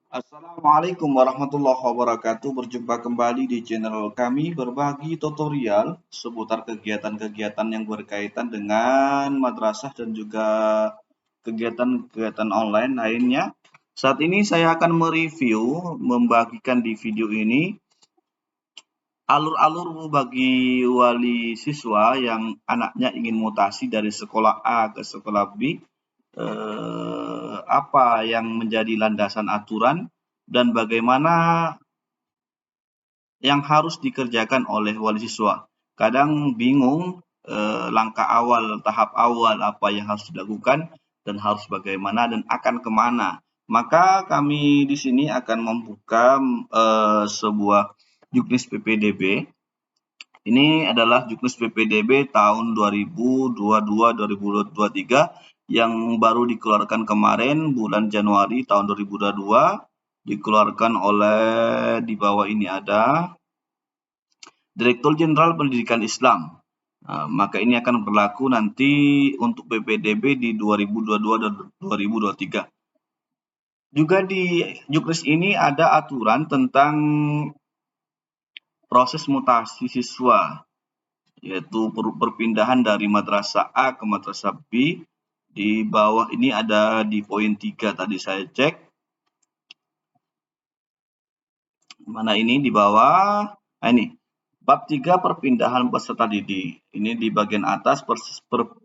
Assalamualaikum warahmatullahi wabarakatuh. Berjumpa kembali di channel kami berbagi tutorial seputar kegiatan-kegiatan yang berkaitan dengan madrasah dan juga kegiatan-kegiatan online lainnya. Saat ini saya akan membagikan di video ini alur-alur bagi wali siswa yang anaknya ingin mutasi dari sekolah A ke sekolah B, apa yang menjadi landasan aturan dan bagaimana yang harus dikerjakan oleh wali siswa. Kadang bingung langkah awal, tahap awal apa yang harus dilakukan dan harus bagaimana dan akan kemana. Maka kami di sini akan membuka sebuah juknis PPDB. Ini adalah juknis PPDB tahun 2022-2023 yang baru dikeluarkan kemarin bulan Januari tahun 2022, dikeluarkan oleh di bawah ini ada Direktur Jenderal Pendidikan Islam. Maka ini akan berlaku nanti untuk PPDB di 2022 dan 2023. Juga di juknis ini ada aturan tentang proses mutasi siswa, yaitu perpindahan dari madrasah A ke madrasah B. Di bawah ini ada di poin 3 tadi saya cek. Mana ini di bawah? Nah ini. Bab 3 perpindahan peserta didik. Ini di bagian atas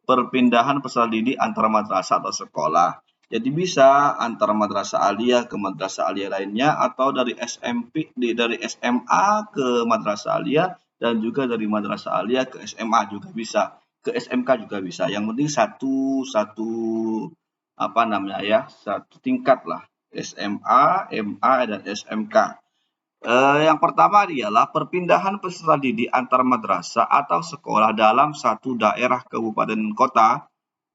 perpindahan peserta didik antara madrasah atau sekolah. Jadi bisa antara madrasah aliyah ke madrasah aliyah lainnya atau dari dari SMA ke madrasah aliyah dan juga dari madrasah aliyah ke SMA juga bisa, ke SMK juga bisa. Yang penting satu satu tingkat lah, SMA, MA dan SMK. Yang pertama adalah perpindahan peserta didik antar madrasah atau sekolah dalam satu daerah kabupaten kota,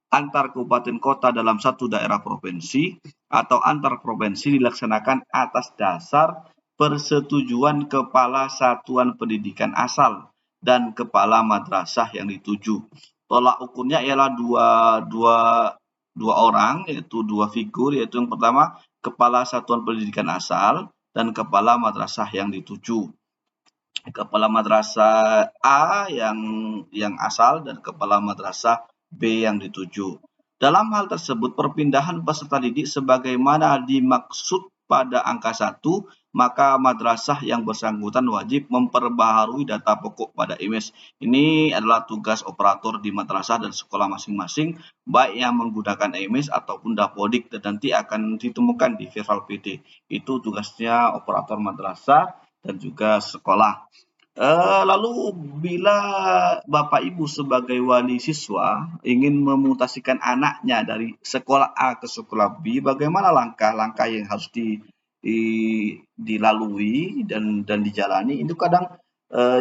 antar kabupaten kota dalam satu daerah provinsi, atau antar provinsi dilaksanakan atas dasar persetujuan kepala satuan pendidikan asal dan kepala madrasah yang dituju. Tolak ukurnya ialah dua orang, yaitu dua figur, yaitu yang pertama kepala satuan pendidikan asal dan kepala madrasah yang dituju. Kepala madrasah A yang asal dan kepala madrasah B yang dituju. Dalam hal tersebut, perpindahan peserta didik sebagaimana dimaksud pada angka 1, maka madrasah yang bersangkutan wajib memperbaharui data pokok pada IMEI. Ini adalah tugas operator di madrasah dan sekolah masing-masing, baik yang menggunakan IMEI ataupun Dapodik, dan nanti akan ditemukan di Viral PD. Itu tugasnya operator madrasah dan juga sekolah. Lalu bila Bapak Ibu sebagai wali siswa ingin memutasikan anaknya dari sekolah A ke sekolah B, bagaimana langkah-langkah yang harus dilalui dan dijalani? Itu kadang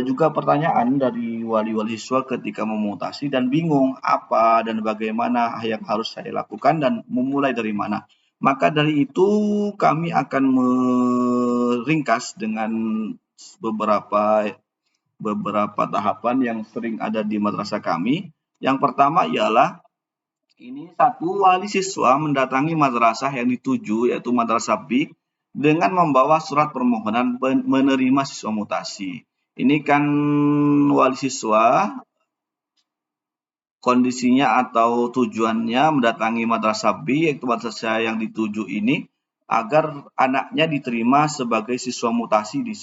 juga pertanyaan dari wali-wali siswa ketika memutasi dan bingung apa dan bagaimana yang harus saya lakukan dan memulai dari mana. Maka dari itu kami akan meringkas dengan beberapa tahapan yang sering ada di madrasah kami. Yang pertama ialah ini satu, wali siswa mendatangi madrasah yang dituju yaitu madrasah B dengan membawa surat permohonan menerima siswa mutasi. Ini kan wali siswa kondisinya atau tujuannya mendatangi madrasah B, yaitu madrasah yang dituju ini, agar anaknya diterima sebagai siswa mutasi di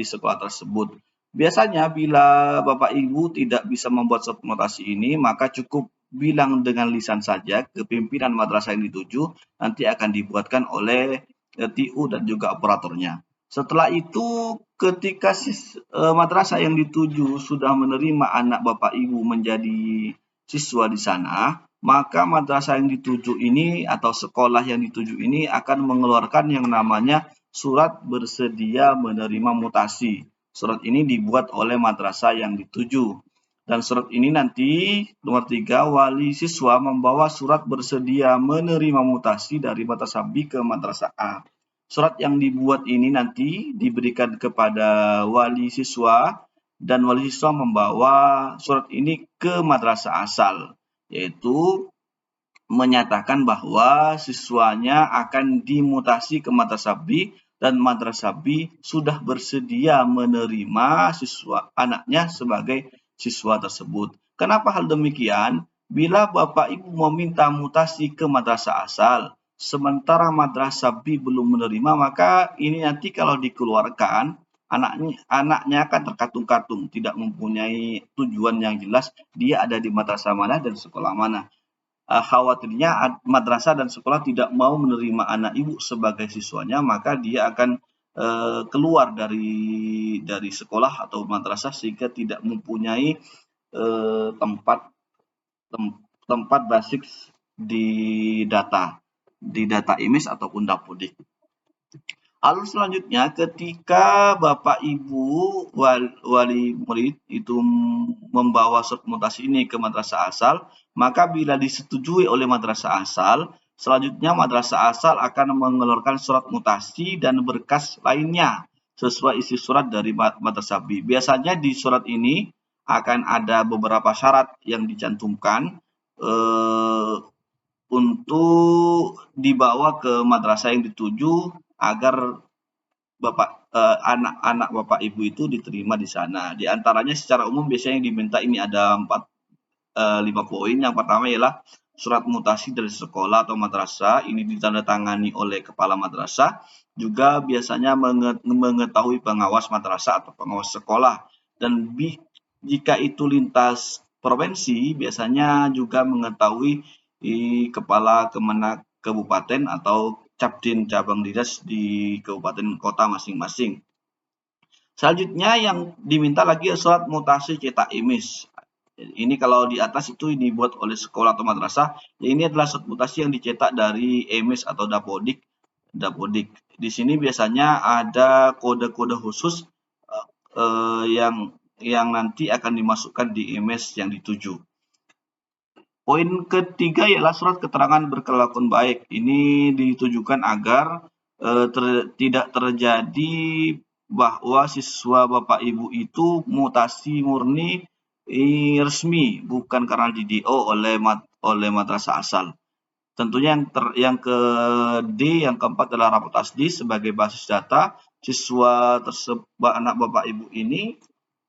sekolah tersebut. Biasanya bila Bapak Ibu tidak bisa membuat surat mutasi ini, maka cukup bilang dengan lisan saja ke pimpinan madrasah yang dituju, nanti akan dibuatkan oleh TU dan juga operatornya. Setelah itu, ketika madrasah yang dituju sudah menerima anak Bapak Ibu menjadi siswa di sana, maka madrasah yang dituju ini atau sekolah yang dituju ini akan mengeluarkan yang namanya surat bersedia menerima mutasi. Surat ini dibuat oleh madrasah yang dituju. Dan surat ini nanti, nomor 3, wali siswa membawa surat bersedia menerima mutasi dari madrasah B ke madrasah A. Surat yang dibuat ini nanti diberikan kepada wali siswa dan wali siswa membawa surat ini ke madrasah asal, yaitu menyatakan bahwa siswanya akan dimutasi ke madrasah B dan madrasah B sudah bersedia menerima anaknya sebagai siswa tersebut. Kenapa hal demikian? Bila Bapak Ibu meminta mutasi ke madrasah asal, sementara madrasah B belum menerima, maka ini nanti kalau dikeluarkan, anaknya akan terkatung-katung, tidak mempunyai tujuan yang jelas dia ada di madrasah mana dan sekolah mana. Khawatirnya madrasah dan sekolah tidak mau menerima anak ibu sebagai siswanya, maka dia akan keluar dari sekolah atau madrasah sehingga tidak mempunyai tempat basic di data IMIS ataupun Dapodik. Lalu selanjutnya ketika Bapak Ibu wali murid itu membawa surat mutasi ini ke madrasah asal, maka bila disetujui oleh madrasah asal, selanjutnya madrasah asal akan mengeluarkan surat mutasi dan berkas lainnya sesuai isi surat dari madrasah B. Biasanya di surat ini akan ada beberapa syarat yang dicantumkan untuk dibawa ke madrasah yang dituju agar anak-anak Bapak Ibu itu diterima di sana. Di antaranya secara umum biasanya yang diminta ini ada 5 poin. Yang pertama ialah surat mutasi dari sekolah atau madrasah, ini ditandatangani oleh kepala madrasah, juga biasanya mengetahui pengawas madrasah atau pengawas sekolah, dan jika itu lintas provinsi biasanya juga mengetahui kepala Kemenak kabupaten atau Capdin cabang dinas di kabupaten kota masing-masing. Selanjutnya yang diminta lagi surat mutasi cetak IMIS. Ini kalau di atas itu dibuat oleh sekolah atau madrasah. Ini adalah surat mutasi yang dicetak dari IMIS atau Dapodik. Di sini biasanya ada kode-kode khusus yang nanti akan dimasukkan di IMIS yang dituju. Poin ketiga ialah surat keterangan berkelakuan baik. Ini ditujukan agar tidak terjadi bahwa siswa Bapak Ibu itu mutasi murni resmi, bukan karena DDO oleh madrasah asal. Tentunya yang keempat adalah rapot asli sebagai basis data siswa tersebut, anak Bapak Ibu ini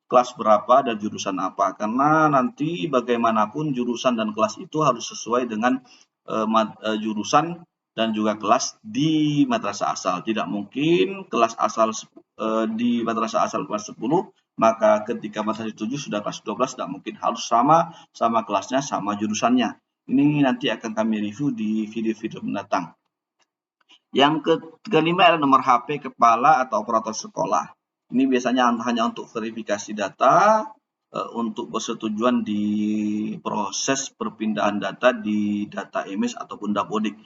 kelas berapa dan jurusan apa, karena nanti bagaimanapun jurusan dan kelas itu harus sesuai dengan jurusan dan juga kelas di madrasah asal. Tidak mungkin kelas asal di madrasah asal kelas 10, maka ketika madrasah 7 sudah kelas 12, tidak mungkin, harus sama kelasnya, sama jurusannya. Ini nanti akan kami review di video-video mendatang. Yang kelima adalah nomor HP kepala atau operator sekolah. Ini biasanya hanya untuk verifikasi data, untuk persetujuan di proses perpindahan data di data IMIS ataupun Dapodik.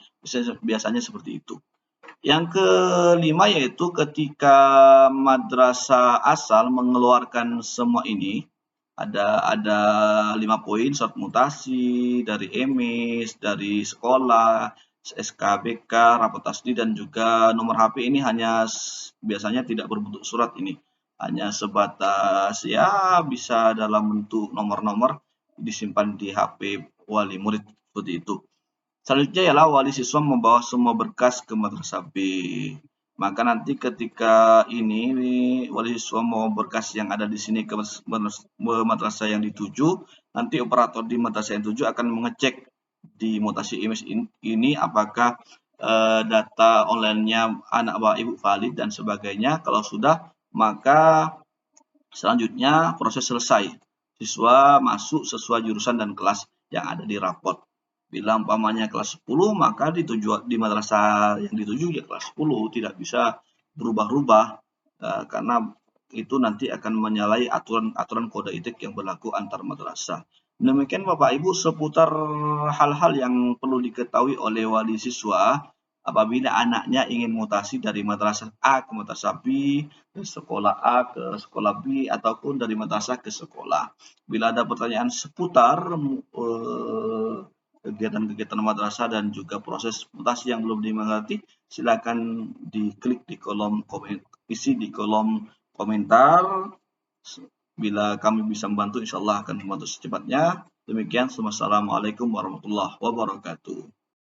Biasanya seperti itu. Yang kelima yaitu ketika madrasah asal mengeluarkan semua ini, ada 5 poin, surat mutasi dari IMIS, dari sekolah, SKBK, rapot asli, dan juga nomor HP. Ini hanya biasanya tidak berbentuk surat, ini hanya sebatas ya bisa dalam bentuk nomor-nomor disimpan di HP wali murid seperti itu. Selanjutnya ialah wali siswa membawa semua berkas ke madrasah B. Maka nanti ketika ini wali siswa mau berkas yang ada di sini ke madrasah yang dituju, nanti operator di madrasah yang dituju akan mengecek di mutasi IMIS ini apakah data online-nya anak Bapak Ibu valid dan sebagainya. Kalau sudah, maka selanjutnya proses selesai. Siswa masuk sesuai jurusan dan kelas yang ada di rapot. Bila umpamanya kelas 10, maka di madrasah yang dituju ya kelas 10, tidak bisa berubah-ubah karena itu nanti akan menyalahi aturan kode etik yang berlaku antar madrasah. Demikian Bapak Ibu seputar hal-hal yang perlu diketahui oleh wali siswa apabila anaknya ingin mutasi dari madrasah A ke madrasah B, dari sekolah A ke sekolah B, ataupun dari madrasah ke sekolah. Bila ada pertanyaan seputar kegiatan-kegiatan madrasah dan juga proses mutasi yang belum dimengerti, silakan diklik di kolom komentar. Bila kami bisa membantu, insya Allah akan membantu secepatnya. Demikian, wassalamualaikum warahmatullahi wabarakatuh.